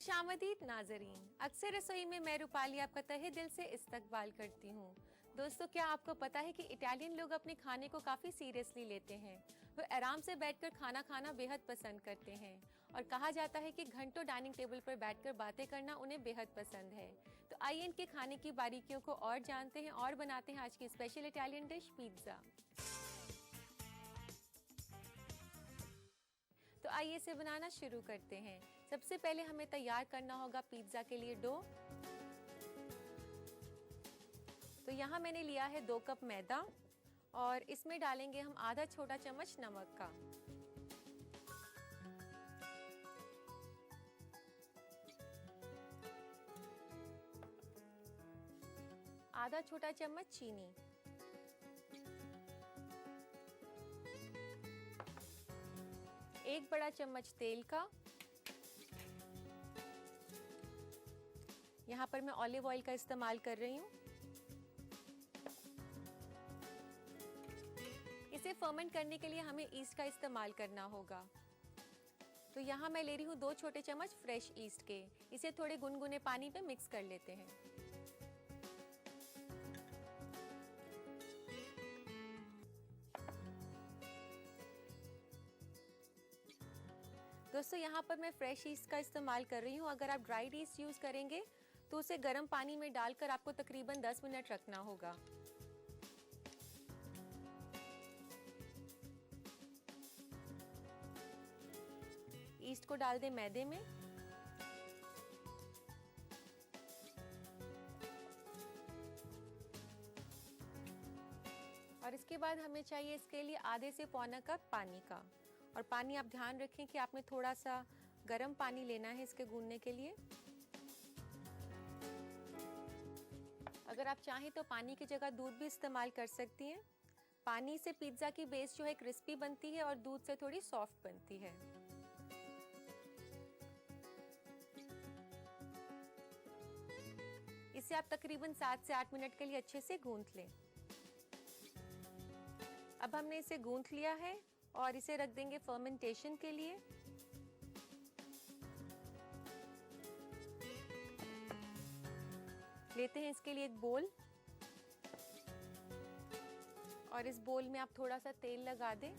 खुशामदीद नाजरीन, अक्सर रसोई में मैं रूपाली आपका तहे दिल से इस्तकबाल करती हूँ। दोस्तों, क्या आपको पता है कि इटालियन लोग अपने खाने को काफ़ी सीरियसली लेते हैं। वो आराम से बैठकर खाना खाना बेहद पसंद करते हैं और कहा जाता है कि घंटों डाइनिंग टेबल पर बैठकर बातें करना उन्हें बेहद पसंद है। तो आइए इनके खाने की बारीकियों को और जानते हैं और बनाते हैं आज की स्पेशल इटालियन डिश पिज्ज़ा। तो आइए इसे बनाना शुरू करते हैं। सबसे पहले हमें तैयार करना होगा पिज्ज़ा के लिए डो। तो यहाँ मैंने लिया है 2 कप मैदा और इसमें डालेंगे हम आधा छोटा चम्मच नमक का। आधा छोटा चम्मच चीनी, एक बड़ा चम्मच तेल का। यहाँ पर मैं ऑलिव ऑयल का इस्तेमाल कर रही हूँ। इसे फर्मेंट करने के लिए हमें ईस्ट का इस्तेमाल करना होगा। तो यहाँ मैं ले रही हूँ 2 छोटे चम्मच फ्रेश ईस्ट के। इसे थोड़े गुनगुने पानी में मिक्स कर लेते हैं। दोस्तों, यहाँ पर मैं फ्रेश ईस्ट का इस्तेमाल कर रही हूँ। अगर आप ड्राइड ईस्ट यूज करेंगे तो उसे गर्म पानी में डालकर आपको तकरीबन 10 मिनट रखना होगा। ईस्ट को डाल दें मैदे में। और इसके बाद हमें चाहिए इसके लिए आधे से पौना कप पानी का। और पानी आप ध्यान रखें कि आपने थोड़ा सा गर्म पानी लेना है इसके गूंदने के लिए। अगर आप चाहें तो पानी की जगह दूध भी इस्तेमाल कर सकती हैं। पानी से पिज्ज़ा की बेस जो है क्रिस्पी बनती है और दूध से थोड़ी सॉफ्ट बनती है। इसे आप तकरीबन 7 से 8 मिनट के लिए अच्छे से गूंथ लें। अब हमने इसे गूंथ लिया है और इसे रख देंगे फर्मेंटेशन के लिए। लेते हैं इसके लिए एक बोल और इस बोल में आप थोड़ा सा तेल लगा दें।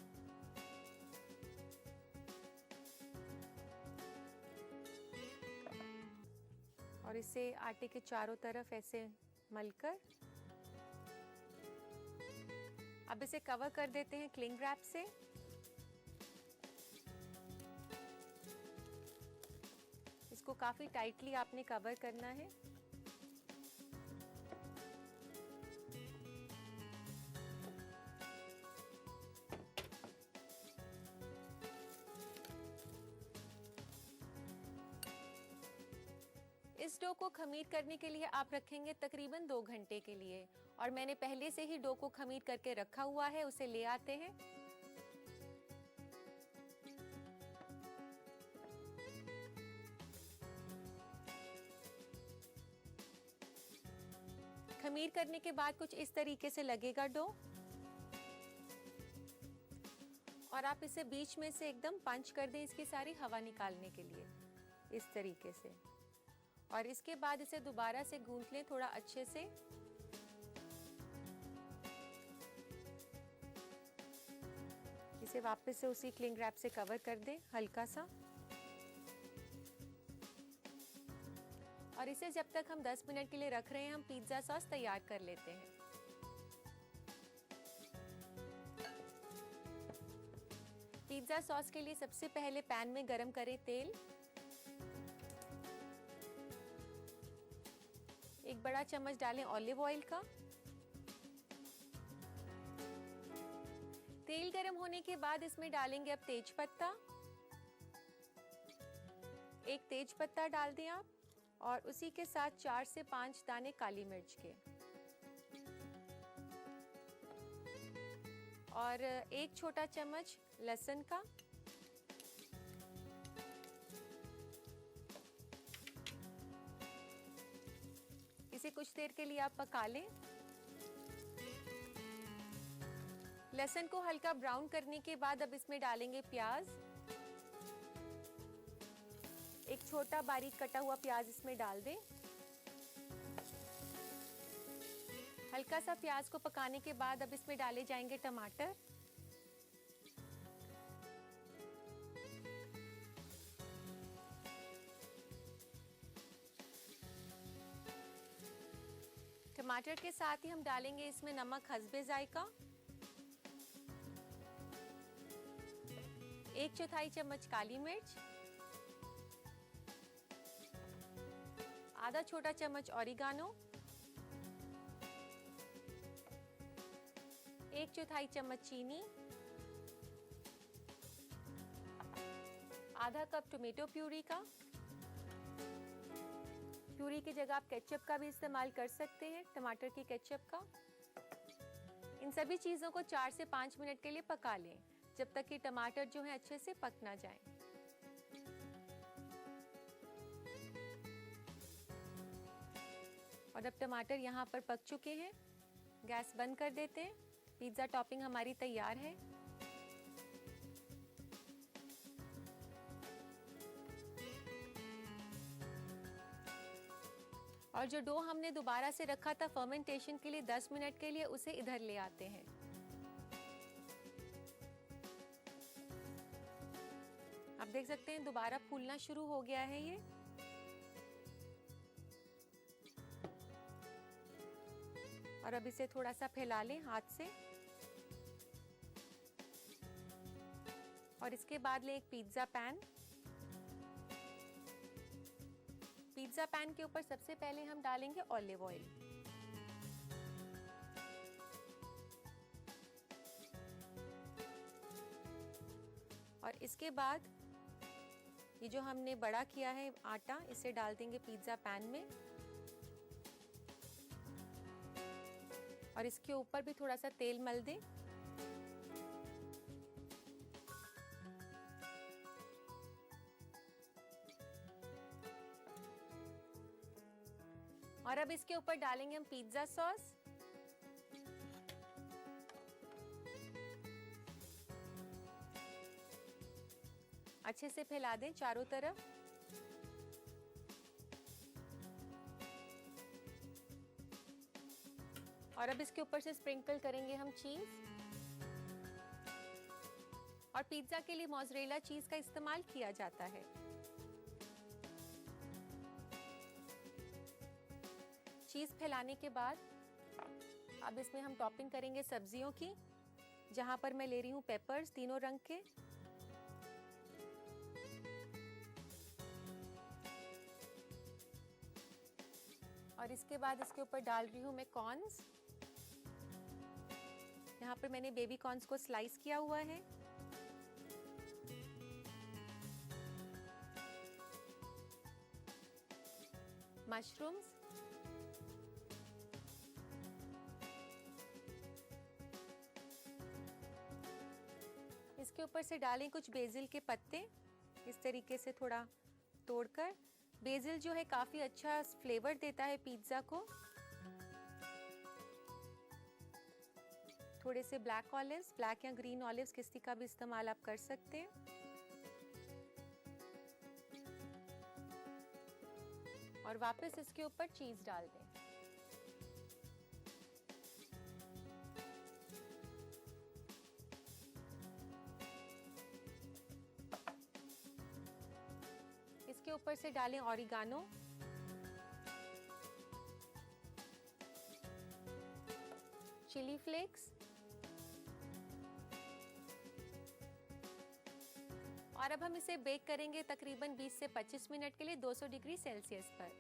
और इसे आटे के चारों तरफ ऐसे मलकर अब इसे कवर कर देते हैं क्लिंग रैप से। इसको काफी टाइटली आपने कवर करना है। इस डो को खमीर करने के लिए आप रखेंगे तकरीबन 2 घंटे के लिए। और मैंने पहले से ही डो को खमीर करके रखा हुआ है, उसे ले आते हैं। खमीर करने के बाद कुछ इस तरीके से लगेगा डो। और आप इसे बीच में से एकदम पंच कर दें इसकी सारी हवा निकालने के लिए, इस तरीके से। और इसके बाद इसे दोबारा से गूंथ लें थोड़ा अच्छे से। इसे वापस से उसी क्लिंग रैप से कवर कर दें हल्का सा। और इसे जब तक हम 10 मिनट के लिए रख रहे हैं, हम पिज्जा सॉस तैयार कर लेते हैं। पिज्जा सॉस के लिए सबसे पहले पैन में गरम करें तेल। एक बड़ा चम्मच डालें ऑलिव ऑयल का। तेल गरम होने के बाद इसमें डालेंगे अब तेज पत्ता। एक तेज पत्ता डाल दें आप और उसी के साथ 4 से 5 दाने काली मिर्च के। और एक छोटा चम्मच लहसुन का। इसे कुछ देर के लिए आप पका लें। लहसुन को हल्का ब्राउन करने के बाद अब इसमें डालेंगे प्याज। एक छोटा बारीक कटा हुआ प्याज इसमें डाल दें। हल्का सा प्याज को पकाने के बाद अब इसमें डाले जाएंगे टमाटर। टमाटर के साथ ही हम डालेंगे इसमें नमक हस्बे जायका, 1/4 चम्मच काली मिर्च, आधा छोटा चम्मच ऑरिगानो, 1/4 चम्मच चीनी, आधा कप टोमेटो प्यूरी का। प्यूरी की जगह आप केचप का भी इस्तेमाल कर सकते हैं, टमाटर की केचप का। इन सभी चीज़ों को 4 से 5 मिनट के लिए पका लें, जब तक कि टमाटर जो है अच्छे से पक ना जाए। और अब टमाटर यहाँ पर पक चुके हैं, गैस बंद कर देते हैं। पिज्ज़ा टॉपिंग हमारी तैयार है। और जो डो हमने दोबारा से रखा था फर्मेंटेशन के लिए 10 मिनट के लिए, उसे इधर ले आते हैं। आप देख सकते हैं दोबारा फूलना शुरू हो गया है ये। और अब इसे थोड़ा सा फैला लें हाथ से। और इसके बाद लें एक पिज्ज़ा पैन। पिज्ज़ा पैन के ऊपर सबसे पहले हम डालेंगे ऑलिव ऑयल। और इसके बाद ये जो हमने बड़ा किया है आटा, इसे डाल देंगे पिज्ज़ा पैन में। और इसके ऊपर भी थोड़ा सा तेल मल दें। और अब इसके ऊपर डालेंगे हम पिज्ज़ा सॉस। अच्छे से फैला दें चारों तरफ। और अब इसके ऊपर से स्प्रिंकल करेंगे हम चीज़। और पिज्ज़ा के लिए मोज़रेला चीज़ का इस्तेमाल किया जाता है। चीज़ फैलाने के बाद अब इसमें हम टॉपिंग करेंगे सब्जियों की, जहां पर मैं ले रही हूँ पेपर्स तीनों रंग के। और इसके बाद इसके ऊपर डाल रही हूँ मैं कॉर्न्स। यहाँ पर मैंने बेबी कॉर्न्स को स्लाइस किया हुआ है। मशरूम्स, इसके ऊपर से डालें कुछ बेसिल के पत्ते, इस तरीके से थोड़ा तोड़कर। बेसिल जो है काफ़ी अच्छा फ्लेवर देता है पिज्ज़ा को। थोड़े से ब्लैक ऑलिव्स, ब्लैक या ग्रीन ऑलिव्स किसी का भी इस्तेमाल आप कर सकते हैं। और वापस इसके ऊपर चीज़ डाल दें। इसके ऊपर से डालें ऑरिगानो, चिली फ्लेक्स। और अब हम इसे बेक करेंगे तकरीबन 20 से 25 मिनट के लिए 200 डिग्री सेल्सियस पर।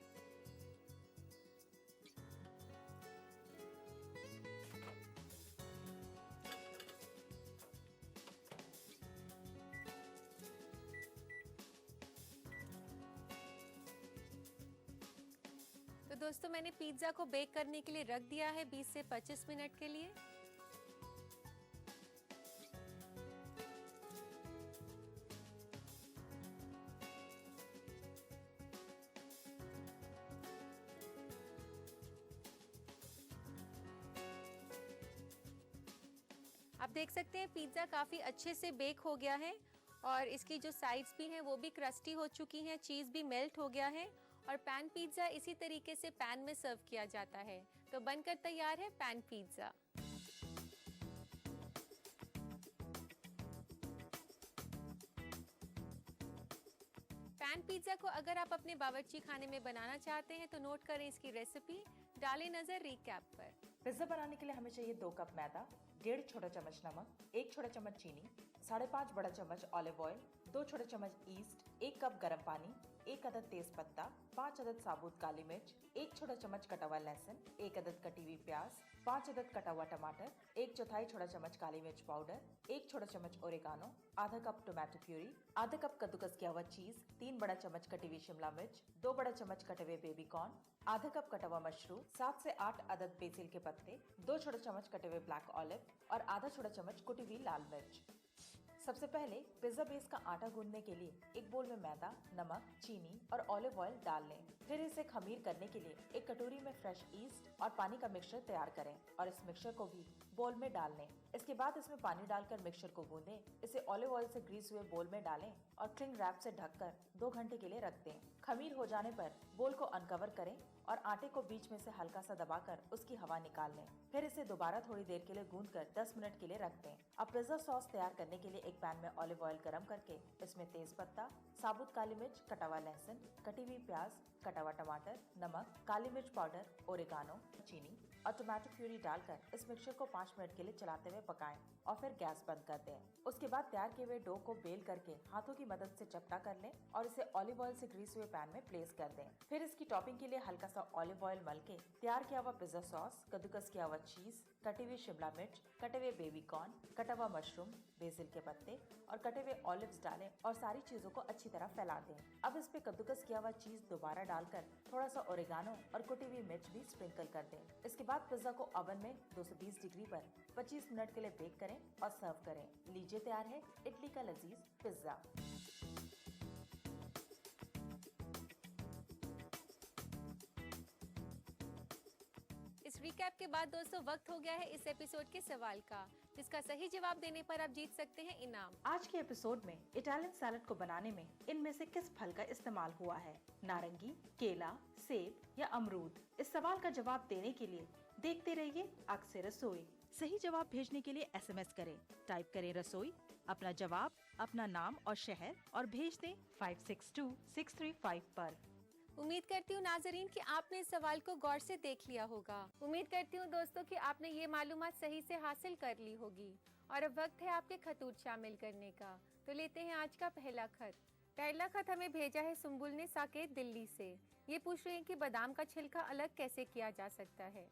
तो दोस्तों मैंने पिज्ज़ा को बेक करने के लिए रख दिया है 20 से 25 मिनट के लिए। आप देख सकते हैं पिज्ज़ा काफ़ी अच्छे से बेक हो गया है और इसकी जो साइड्स भी हैं वो भी क्रस्टी हो चुकी हैं, चीज़ भी मेल्ट हो गया है। और पैन पिज्ज़ा इसी तरीके से पैन में सर्व किया जाता है। तो बनकर तैयार है पैन पिज्ज़ा। पैन पिज्ज़ा को अगर आप अपने बावर्ची खाने में बनाना चाहते हैं तो नोट करें इसकी रेसिपी, डालें नजर रिकैप पर। पिज्जा बनाने के लिए हमें चाहिए 2 कप मैदा, 1.5 छोटा चम्मच नमक, 1 छोटा चम्मच चीनी, 5.5 बड़ा चम्मच ऑलिव ऑयल, 2 छोटे चम्मच ईस्ट, 1 कप गर्म पानी, 1 अदद तेज पत्ता, 5 अदद साबुत काली मिर्च, 1 छोटा चम्मच कटा हुआ लहसुन, 1 अदद कटी हुई प्याज, 5 अदद कटा हुआ टमाटर, 1/4 छोटा चम्मच काली मिर्च पाउडर, 1 छोटा चम्मच ओरिगानो, आधा कप टोमेटो प्यूरी, आधा कप कद्दूकस किया हुआ चीज, 3 बड़ा चम्मच कटी हुई शिमला मिर्च, 2 बड़ा चम्मच कटे हुए बेबी कॉर्न, आधा कप कटा हुआ मशरूम, 7 से 8 अदद बेसिल के पत्ते, 2 छोटे चम्मच कटे हुए ब्लैक ऑलिव और आधा छोटा चम्मच कुटी हुई लाल मिर्च। सबसे पहले पिज्जा बेस का आटा गूंदने के लिए एक बोल में मैदा, नमक, चीनी और ऑलिव ऑयल डाल लें। फिर इसे खमीर करने के लिए एक कटोरी में फ्रेश ईस्ट और पानी का मिक्सचर तैयार करें और इस मिक्सचर को भी बोल में डाल लें। इसके बाद इसमें पानी डालकर मिक्सचर को गूंदें। इसे ऑलिव ऑयल से ग्रीस हुए बोल में डालें और क्लिंग रैप से ढककर 2 घंटे के लिए रख दें। खमीर हो जाने पर बोल को अनकवर करें और आटे को बीच में से हल्का सा दबाकर उसकी हवा निकाल लें। फिर इसे दोबारा थोड़ी देर के लिए गूंदकर 10 मिनट के लिए रख दें। अब पिज्जा सॉस तैयार करने के लिए एक पैन में ऑलिव ऑयल गरम करके इसमें तेज पत्ता, साबुत काली मिर्च, कटा हुआ लहसुन, कटी हुई प्याज, कटा हुआ टमाटर, नमक, काली मिर्च पाउडर, ओरिगानो, चीनी और टोमेटो प्यूरी डालकर इस मिक्सचर को 5 मिनट के लिए चलाते हुए पकाएं और फिर गैस बंद कर दें। उसके बाद तैयार किए हुए डो को बेल करके हाथों की मदद से चपटा कर लें और इसे ऑलिव ऑयल से ग्रीस हुए पैन में प्लेस कर दें। फिर इसकी टॉपिंग के लिए हल्का सा ऑलिव ऑयल मल के तैयार किया हुआ पिज्जा सॉस, कद्दूकस किया हुआ चीज, कटी हुई शिमला मिर्च, कटे हुए बेबी कॉर्न, कटा हुआ मशरूम, बेसिल के पत्ते और कटे हुए ऑलिव्स डालें और सारी चीजों को अच्छी तरह फैला दें। अब इस पे कद्दूकस किया हुआ चीज दोबारा डालकर थोड़ा सा ओरिगानो और कुटी हुई मिर्च भी स्प्रिंकल कर दें। इसके बाद पिज्जा को ओवन में 220 डिग्री पर 25 मिनट के लिए बेक करें और सर्व करें। लीजिए तैयार है इटली का लजीज पिज्जा। इस रिकैप के बाद दोस्तों वक्त हो गया है इस एपिसोड के सवाल का, जिसका सही जवाब देने पर आप जीत सकते हैं इनाम। आज के एपिसोड में इटालियन सैलेड को बनाने में इनमें से किस फल का इस्तेमाल हुआ है? नारंगी, केला, सेब या अमरूद? इस सवाल का जवाब देने के लिए देखते रहिए आग से रसोई। सही जवाब भेजने के लिए SMS करें, टाइप करें रसोई, अपना जवाब, अपना नाम और शहर और भेज दें 562635 पर। उम्मीद करती हूँ नाजरीन कि आपने इस सवाल को गौर से देख लिया होगा। उम्मीद करती हूँ दोस्तों कि आपने ये मालूमात सही से हासिल कर ली होगी। और अब वक्त है आपके खतूत शामिल करने का। तो लेते हैं आज का पहला खत। पहला खत हमें भेजा है सुम्बुल ने साकेत दिल्ली से। ये पूछ रहे हैं कि बादाम का छिलका अलग कैसे किया जा सकता है।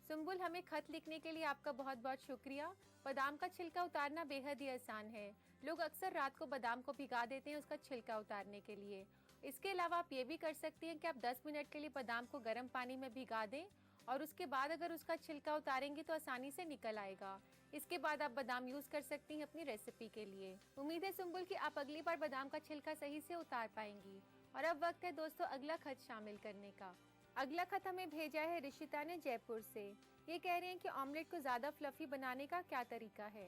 सुम्बुल, हमें खत लिखने के लिए आपका बहुत बहुत शुक्रिया। बादाम का छिलका उतारना बेहद ही आसान है। लोग अक्सर रात को बादाम को भिगा देते हैं उसका छिलका उतारने के लिए। इसके अलावा आप ये भी कर सकती हैं कि आप 10 मिनट के लिए बादाम को गर्म पानी में भिगा दें और उसके बाद अगर उसका छिलका उतारेंगे तो आसानी से निकल आएगा। इसके बाद आप बादाम यूज कर सकती हैं अपनी रेसिपी के लिए। उम्मीद है सुम्बुल कि आप अगली बार बादाम का छिलका सही से उतार पाएंगी। और अब वक्त है दोस्तों अगला खत शामिल करने का। अगला खत हमें भेजा है ऋषिता ने जयपुर से। ये कह रहे हैं कि ऑमलेट को ज्यादा फ्लफी बनाने का क्या तरीका है।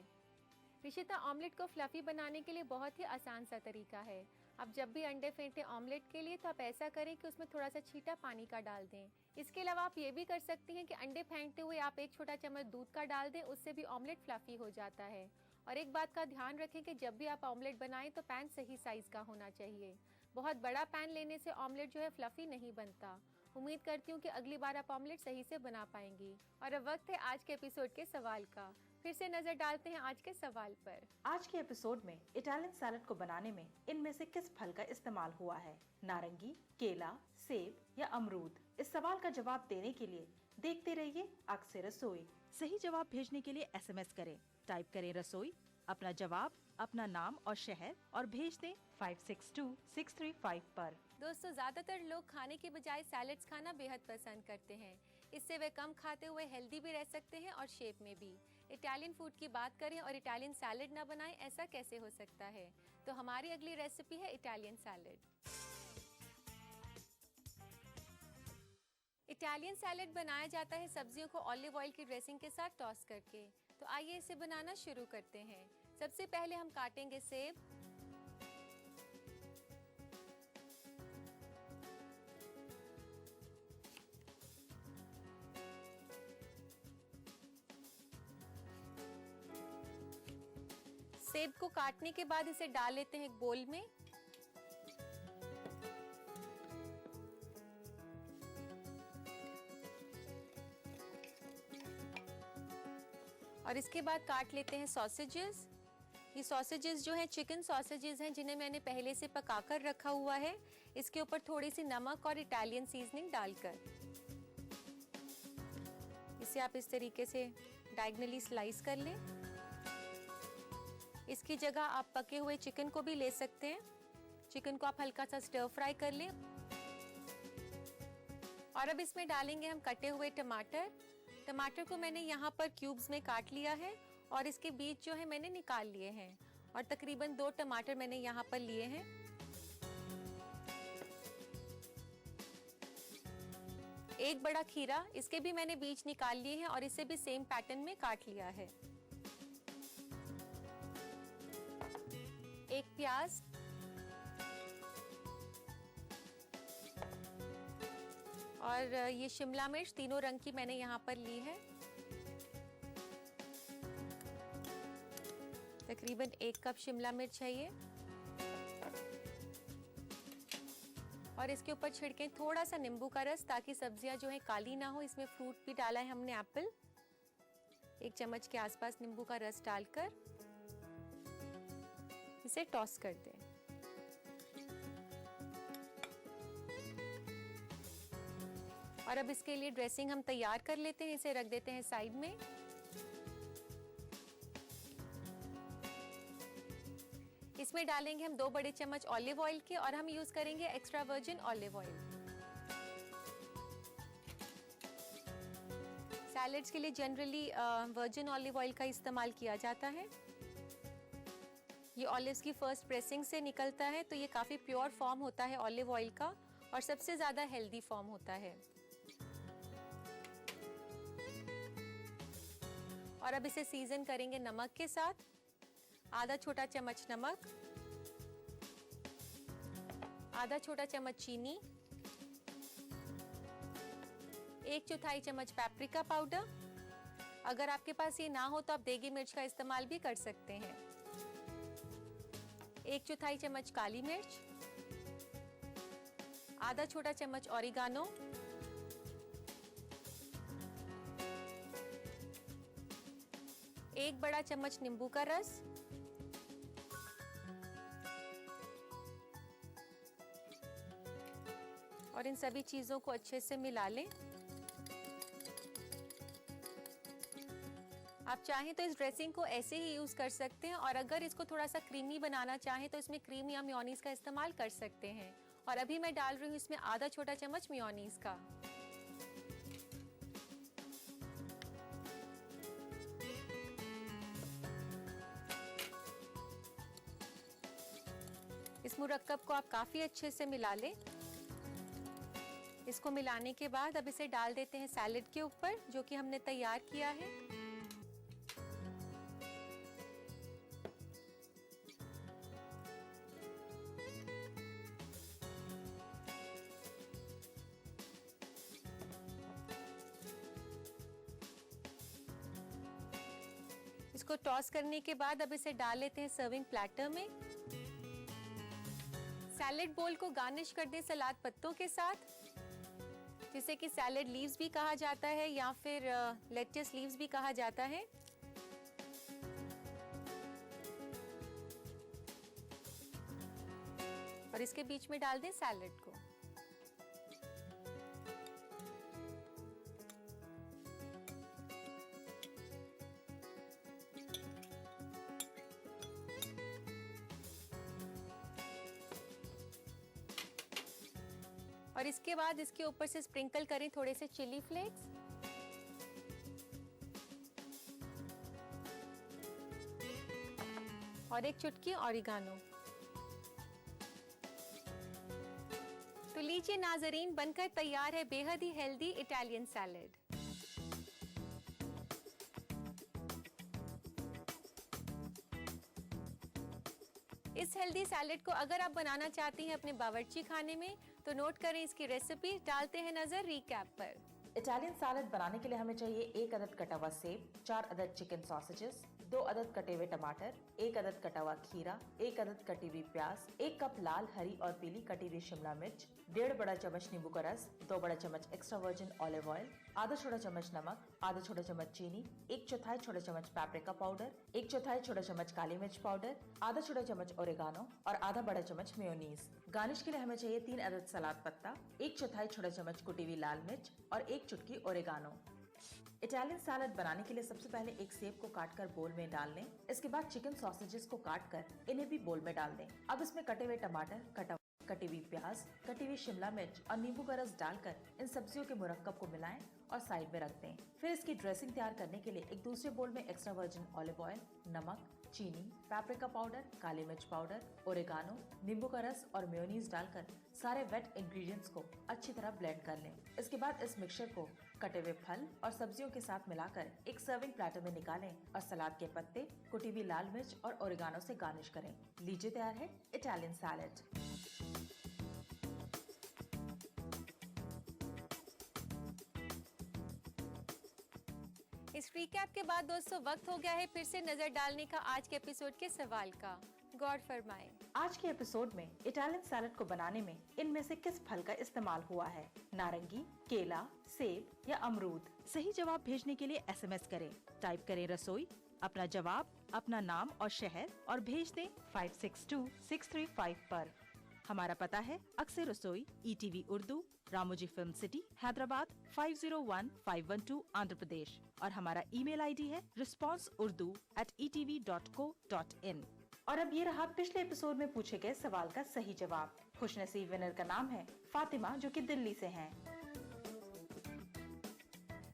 ऋषिता, ऑमलेट को फ्लफी बनाने के लिए बहुत ही आसान सा तरीका है। आप जब भी अंडे फेंटे ऑमलेट के लिए तो आप ऐसा करें कि उसमें थोड़ा सा छींटा पानी का डाल दें। इसके अलावा आप ये भी कर सकती हैं कि अंडे फेंटते हुए आप 1 छोटा चम्मच दूध का डाल दें, उससे भी ऑमलेट फ्लफी हो जाता है। और एक बात का ध्यान रखें कि जब भी आप ऑमलेट बनाएं तो पैन सही साइज का होना चाहिए। बहुत बड़ा पैन लेने से ऑमलेट जो है फ्लफी नहीं बनता। उम्मीद करती हूँ कि अगली बार आप ऑमलेट सही से बना पाएंगी। और अब वक्त है आज के एपिसोड के सवाल का। फिर से नजर डालते हैं आज के सवाल पर। आज के एपिसोड में इटालियन सैलेड को बनाने में इनमें से किस फल का इस्तेमाल हुआ है? नारंगी, केला, सेब या अमरूद? इस सवाल का जवाब देने के लिए देखते रहिए आग से रसोई। सही जवाब भेजने के लिए SMS करें, टाइप करें रसोई, अपना जवाब, अपना नाम और शहर और भेज दें 562635 पर। दोस्तों, ज्यादातर लोग खाने के बजाय सैलेड्स खाना बेहद पसंद करते हैं। इससे वे कम खाते हुए हेल्दी भी रह सकते हैं और शेप में भी। इटालियन फूड की बात करें और इटालियन सैलेड ना बनाएं, ऐसा कैसे हो सकता है? तो हमारी अगली रेसिपी है इटालियन सैलेड। इटालियन सैलेड बनाया जाता है सब्जियों को ऑलिव ऑयल की ड्रेसिंग के साथ टॉस करके। तो आइए इसे बनाना शुरू करते हैं। सबसे पहले हम काटेंगे सेब, सेब को काटने के बाद इसे डाल लेते हैं एक बोल में। और इसके बाद काट लेते हैं सॉसेजेस। ये सॉसेजेस जो हैं चिकन सॉसेजेस हैं, जिन्हें मैंने पहले से पकाकर रखा हुआ है। इसके ऊपर थोड़ी सी नमक और इटालियन सीजनिंग डालकर इसे आप इस तरीके से डायगनली स्लाइस कर लें। इसकी जगह आप पके हुए चिकन को भी ले सकते हैं। चिकन को आप हल्का सा स्टर फ्राई कर लें। और अब इसमें डालेंगे हम कटे हुए टमाटर। टमाटर को मैंने यहाँ पर क्यूब्स में काट लिया है और इसके बीज जो है मैंने निकाल लिए हैं। और तकरीबन 2 टमाटर मैंने यहाँ पर लिए हैं। एक बड़ा खीरा, इसके भी मैंने बीज निकाल लिए हैं और इसे भी सेम पैटर्न में काट लिया है। एक प्याज, और ये शिमला मिर्च तीनों रंग की मैंने यहाँ पर ली है। तकरीबन 1 कप शिमला मिर्च है ये। और इसके ऊपर छिड़कें थोड़ा सा नींबू का रस, ताकि सब्जियां जो है काली ना हो। इसमें फ्रूट भी डाला है हमने, एप्पल। 1 चम्मच के आसपास नींबू का रस डालकर इसे टॉस कर दें। और अब इसके लिए ड्रेसिंग हम तैयार कर लेते हैं। इसे रख देते हैं साइड में। इसमें डालेंगे हम 2 बड़े चम्मच ऑलिव ऑयल के, और हम यूज करेंगे extra virgin olive oil. Salads के लिए जनरली वर्जिन ऑलिव ऑयल का इस्तेमाल किया जाता है। ये ऑलिव्स की फर्स्ट प्रेसिंग से निकलता है, तो ये काफी प्योर फॉर्म होता है ऑलिव ऑयल का, और सबसे ज्यादा हेल्दी फॉर्म होता है। और अब इसे सीजन करेंगे नमक के साथ। आधा छोटा चम्मच नमक, आधा छोटा चम्मच चीनी, 1/4 चम्मच पेपरिका पाउडर। अगर आपके पास ये ना हो तो आप देगी मिर्च का इस्तेमाल भी कर सकते हैं। 1/4 चम्मच काली मिर्च, आधा छोटा चम्मच ऑरिगानो, एक बड़ा चम्मच नींबू का रस, और इन सभी चीजों को अच्छे से मिला लें। आप चाहें तो इस ड्रेसिंग को ऐसे ही यूज कर सकते हैं, और अगर इसको थोड़ा सा क्रीमी बनाना चाहें तो इसमें क्रीम या मेयोनीज का इस्तेमाल कर सकते हैं। और अभी मैं डाल रही हूँ इसमें आधा छोटा चम्मच मेयोनीज का। इस मुरक्कब को आप काफी अच्छे से मिला लें। इसको मिलाने के बाद अब इसे डाल देते हैं सैलेड के ऊपर, जो कि हमने तैयार किया है। इसको टॉस करने के बाद अब इसे डाल लेते हैं सर्विंग प्लेटर में। सैलेड बोल को गार्निश कर दें सलाद पत्तों के साथ, जिसे कि सैलेड लीव्स भी कहा जाता है या फिर लेट्यूस लीव्स भी कहा जाता है। और इसके बीच में डाल दें सैलेड को। और इसके बाद इसके ऊपर से स्प्रिंकल करें थोड़े से चिली फ्लेक्स। और एक चुटकी ऑरिगानो। तो लीजिए नाजरीन, बनकर तैयार है बेहद ही हेल्दी इटालियन सैलेड। इस हेल्दी सैलेड को अगर आप बनाना चाहती हैं अपने बावर्ची खाने में, तो नोट करें इसकी रेसिपी। डालते हैं नजर रीकैप पर। इटालियन सैलेड बनाने के लिए हमें चाहिए 1 अदद कटा हुआ सेब, 4 अदद चिकन सॉसेजेस, 2 अदद कटे हुए टमाटर, 1 अदद कटा हुआ खीरा, 1 अदद कटी हुई प्याज, 1 कप लाल, हरी और पीली कटी हुई शिमला मिर्च, 1.5 बड़ा चम्मच नींबू का रस, 2 बड़ा चम्मच एक्स्ट्रा वर्जिन ऑलिव ऑयल, आधा छोटा चम्मच नमक, आधा छोटा चम्मच चीनी, 1/4 छोटा चम्मच पेपरिका पाउडर, 1/4 छोटा चम्मच काली मिर्च पाउडर, आधा छोटा चम्मच ओरेगानो और आधा बड़ा चम्मच मेयोनीज। गार्निश के लिए हमें चाहिए 3 अदद सलाद पत्ता, 1/4 छोटा चम्मच कुटी हुई लाल मिर्च और 1 चुटकी ओरेगानो। इटालियन सैलड बनाने के लिए सबसे पहले एक सेब को काटकर बोल में डाल लें। इसके बाद चिकन सॉसेजेस को काटकर इन्हें भी बोल में डाल दें। अब इसमें कटे हुए टमाटर, कटी हुई प्याज, कटी हुई शिमला मिर्च और नींबू का रस डालकर इन सब्जियों के मुरक्कब को मिलाएं और साइड में रख दें। फिर इसकी ड्रेसिंग तैयार करने के लिए एक दूसरे बोल में एक्स्ट्रा वर्जिन ऑलिव ऑयल, नमक, चीनी, पेपरिका पाउडर, काली मिर्च पाउडर, ओरेगानो, नींबू का रस और मेयोनीज डालकर सारे वेट इंग्रेडिएंट्स को अच्छी तरह ब्लेंड कर लें। इसके बाद इस मिक्सचर को कटे हुए फल और सब्जियों के साथ मिलाकर एक सर्विंग प्लेटर में निकालें और सलाद के पत्ते, कुटी हुई लाल मिर्च और ओरेगानो से गार्निश करें। लीजिए तैयार है इटालियन सैलड। इस रिकैप के बाद दोस्तों वक्त हो गया है फिर से नजर डालने का आज के एपिसोड के सवाल का। गौर फरमाएं। आज के एपिसोड में इटालियन सैलड को बनाने में इनमें से किस फल का इस्तेमाल हुआ है? नारंगी, केला, सेब या अमरूद? सही जवाब भेजने के लिए SMS करें। टाइप करें रसोई, अपना जवाब, अपना नाम और शहर और भेज दें 562635 पर। हमारा पता है अक्सर रसोई, ETV Urdu, Ramoji film city, Hyderabad 501512, Andhra Pradesh और हमारा ईमेल ID है responseurdu@etv.co.in। और अब ये रहा पिछले एपिसोड में पूछे गए सवाल का सही जवाब। खुशनसीब विनर का नाम है फातिमा, जो कि दिल्ली से हैं।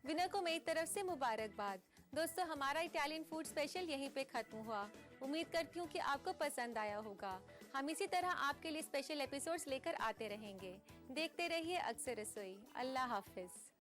विनर को मेरी तरफ से मुबारकबाद। दोस्तों हमारा इटालियन फूड स्पेशल यहीं पे खत्म हुआ। उम्मीद करती हूँ कि आपको पसंद आया होगा। हम इसी तरह आपके लिए स्पेशल एपिसोड्स लेकर आते रहेंगे। देखते रहिए अक्सर रसोई। अल्लाह हाफिज।